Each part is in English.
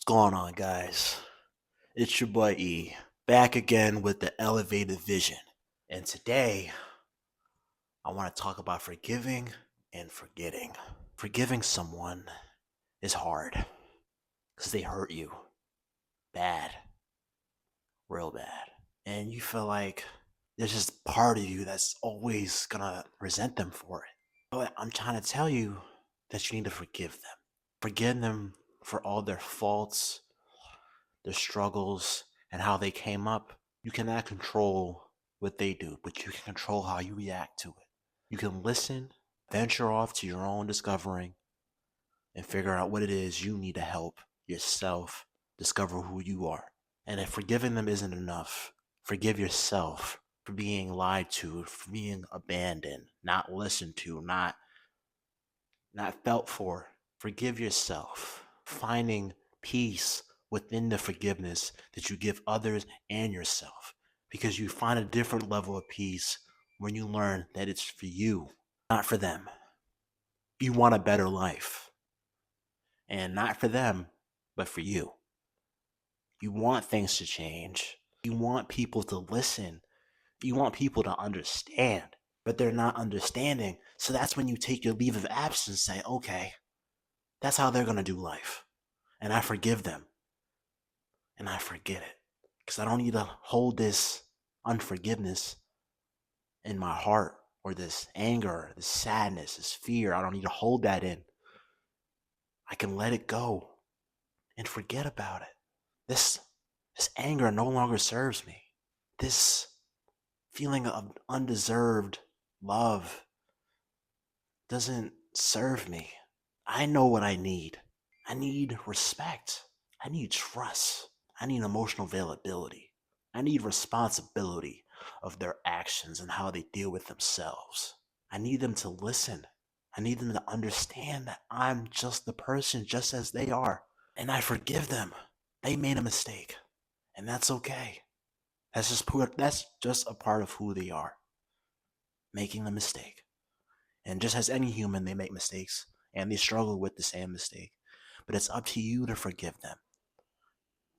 Going on, guys? It's your boy E, back again with the elevated vision. And today, I want to talk about forgiving and forgetting. Forgiving someone is hard because they hurt you bad, real bad. And you feel like there's just part of you that's always gonna resent them for it. But I'm trying to tell you that you need to forgive them. Forgive them for all their faults, their struggles, and how they came up. You cannot control what they do, but you can control how you react to it. You can listen, venture off to your own discovering, and figure out what it is you need to help yourself discover who you are. And if forgiving them isn't enough, forgive yourself for being lied to, for being abandoned, not listened to, not felt for. Forgive yourself. Finding peace within the forgiveness that you give others and yourself. Because you find a different level of peace when you learn that it's for you, not for them. You want a better life. And not for them, but for you. You want things to change. You want people to listen. You want people to understand. But they're not understanding. So that's when you take your leave of absence and say, okay, that's how they're going to do life. And I forgive them. And I forget it. Because I don't need to hold this unforgiveness in my heart, or this anger, this sadness, this fear. I don't need to hold that in. I can let it go and forget about it. This anger no longer serves me. This feeling of undeserved love doesn't serve me. I know what I need. I need respect. I need trust. I need emotional availability. I need responsibility of their actions and how they deal with themselves. I need them to listen. I need them to understand that I'm just the person just as they are. And I forgive them. They made a mistake. And that's okay. That's just a part of who they are. Making the mistake. And just as any human, they make mistakes and they struggle with the same mistake. But it's up to you to forgive them.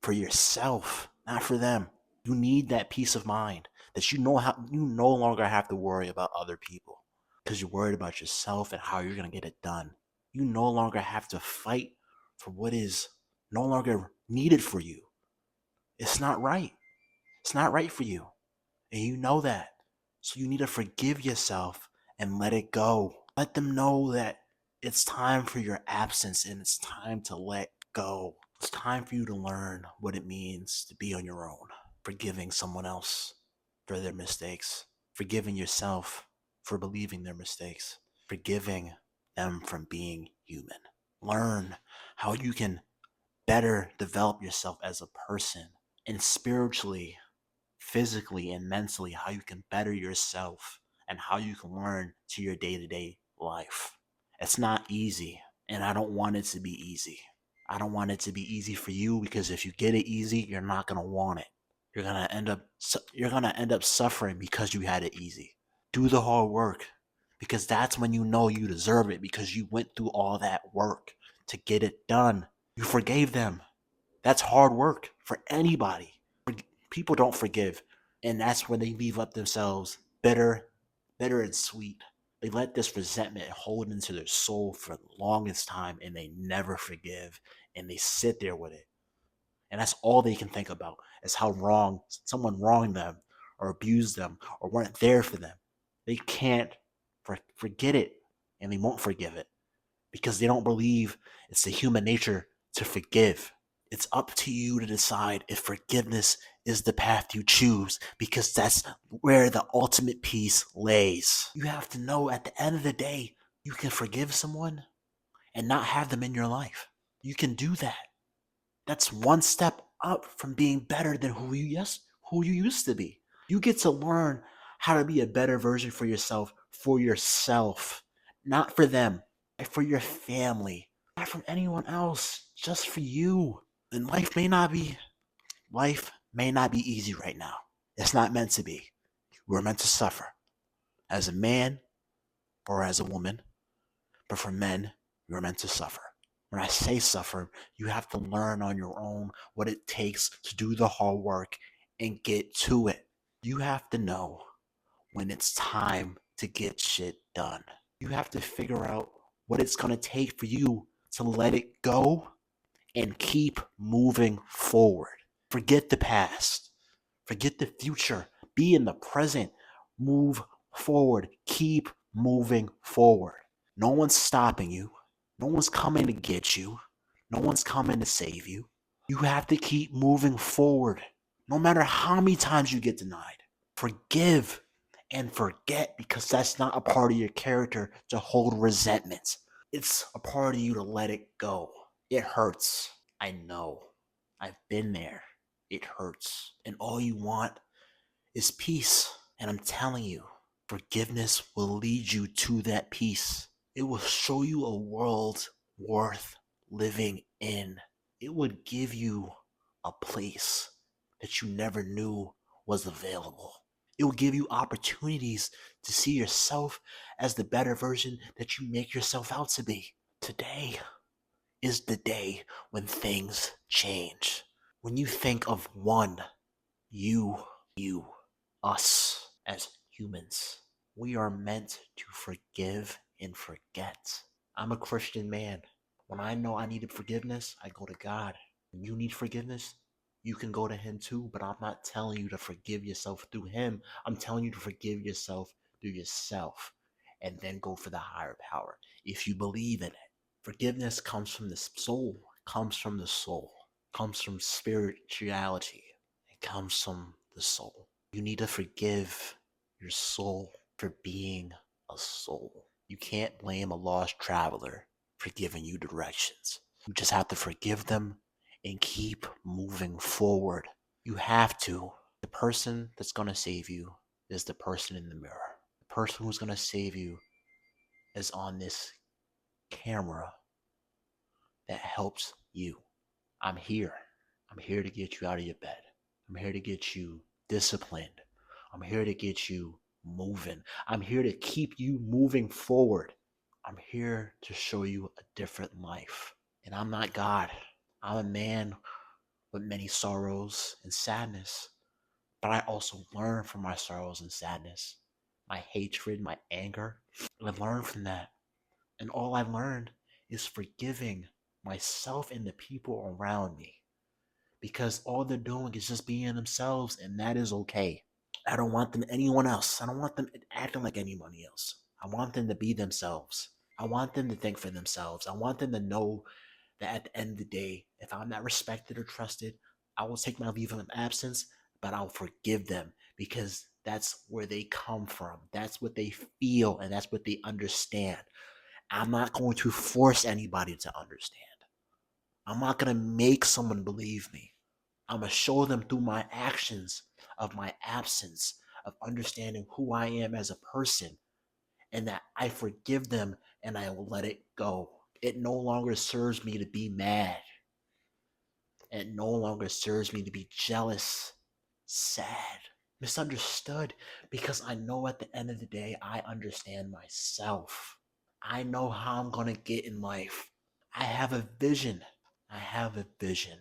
For yourself, not for them. You need that peace of mind that you know how you no longer have to worry about other people because you're worried about yourself and how you're going to get it done. You no longer have to fight for what is no longer needed for you. It's not right. It's not right for you. And you know that. So you need to forgive yourself and let it go. Let them know that it's time for your absence and it's time to let go. It's time for you to learn what it means to be on your own. Forgiving someone else for their mistakes. Forgiving yourself for believing their mistakes. Forgiving them from being human. Learn how you can better develop yourself as a person, and spiritually, physically, and mentally, how you can better yourself and how you can learn to your day-to-day life. It's not easy, and I don't want it to be easy. I don't want it to be easy for you, because if you get it easy, you're not going to want it. You're going to end up suffering because you had it easy. Do the hard work, because that's when you know you deserve it, because you went through all that work to get it done. You forgave them. That's hard work for anybody. People don't forgive, and that's when they leave up themselves bitter, bitter and sweet. They let this resentment hold into their soul for the longest time, and they never forgive, and they sit there with it. And that's all they can think about, is how wrong someone wronged them or abused them or weren't there for them. They can't forget it, and they won't forgive it because they don't believe it's the human nature to forgive. It's up to you to decide if forgiveness is the path you choose, because that's where the ultimate peace lays. You have to know at the end of the day, you can forgive someone and not have them in your life. You can do that. That's one step up from being better than who you used to be. You get to learn how to be a better version for yourself, not for them, for your family, not from anyone else, just for you. And life may not be easy right now. It's not meant to be. We're meant to suffer as a man or as a woman, but for men, we're meant to suffer. When I say suffer, you have to learn on your own what it takes to do the hard work and get to it. You have to know when it's time to get shit done. You have to figure out what it's going to take for you to let it go and keep moving forward. Forget the past. Forget the future. Be in the present. Move forward. Keep moving forward. No one's stopping you. No one's coming to get you. No one's coming to save you. You have to keep moving forward. No matter how many times you get denied. Forgive and forget, because that's not a part of your character to hold resentment. It's a part of you to let it go. It hurts. I know. I've been there. It hurts. And all you want is peace. And I'm telling you, forgiveness will lead you to that peace. It will show you a world worth living in. It would give you a place that you never knew was available. It will give you opportunities to see yourself as the better version that you make yourself out to be. Today is the day when things change. When you think of one, you, us as humans, we are meant to forgive and forget. I'm a Christian man. When I know I needed forgiveness, I go to God. When you need forgiveness, you can go to Him too, but I'm not telling you to forgive yourself through Him. I'm telling you to forgive yourself through yourself and then go for the higher power if you believe in it. Forgiveness comes from the soul, comes from the soul, comes from spirituality. It comes from the soul. You need to forgive your soul for being a soul. You can't blame a lost traveler for giving you directions. You just have to forgive them and keep moving forward. You have to. The person that's going to save you is the person in the mirror. The person who's going to save you is on this camera that helps you. I'm here. I'm here to get you out of your bed. I'm here to get you disciplined. I'm here to get you moving. I'm here to keep you moving forward. I'm here to show you a different life. And I'm not God. I'm a man with many sorrows and sadness. But I also learn from my sorrows and sadness, my hatred, my anger. I learn from that. And all I learned is forgiving myself and the people around me. Because all they're doing is just being themselves, and that is okay. I don't want them anyone else. I don't want them acting like anybody else. I want them to be themselves. I want them to think for themselves. I want them to know that at the end of the day, if I'm not respected or trusted, I will take my leave of absence, but I'll forgive them because that's where they come from. That's what they feel, and that's what they understand. I'm not going to force anybody to understand. I'm not going to make someone believe me. I'm going to show them through my actions of my absence of understanding who I am as a person, and that I forgive them and I will let it go. It no longer serves me to be mad. It no longer serves me to be jealous, sad, misunderstood, because I know at the end of the day, I understand myself. I know how I'm going to get in life. I have a vision. I have a vision.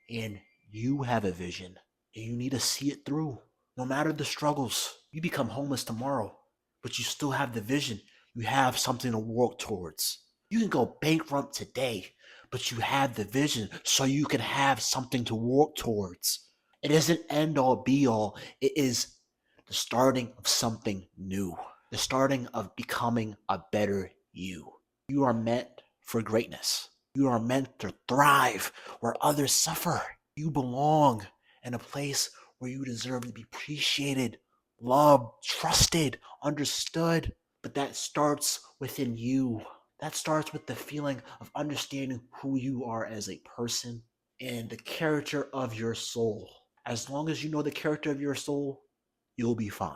And you have a vision. And you need to see it through. No matter the struggles, you become homeless tomorrow, but you still have the vision. You have something to work towards. You can go bankrupt today, but you have the vision so you can have something to work towards. It isn't end all be all. It is the starting of something new. The starting of becoming a better you. You are meant for greatness. You are meant to thrive where others suffer. You belong in a place where you deserve to be appreciated, loved, trusted, understood. But that starts within you. That starts with the feeling of understanding who you are as a person and the character of your soul. As long as you know the character of your soul, you'll be fine.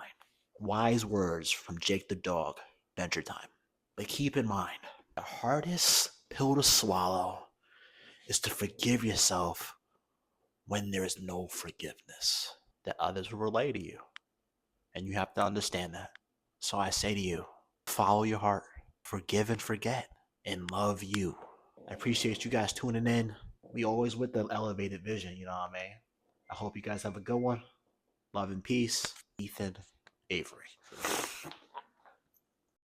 Wise words from Jake the dog. Adventure time. But keep in mind, the hardest pill to swallow is to forgive yourself when there is no forgiveness that others will relay to you. And you have to understand that. So I say to you, follow your heart, forgive and forget, and love you. I appreciate you guys tuning in. We always with the elevated vision, you know what I mean? I hope you guys have a good one. Love and peace. Ethan Avery.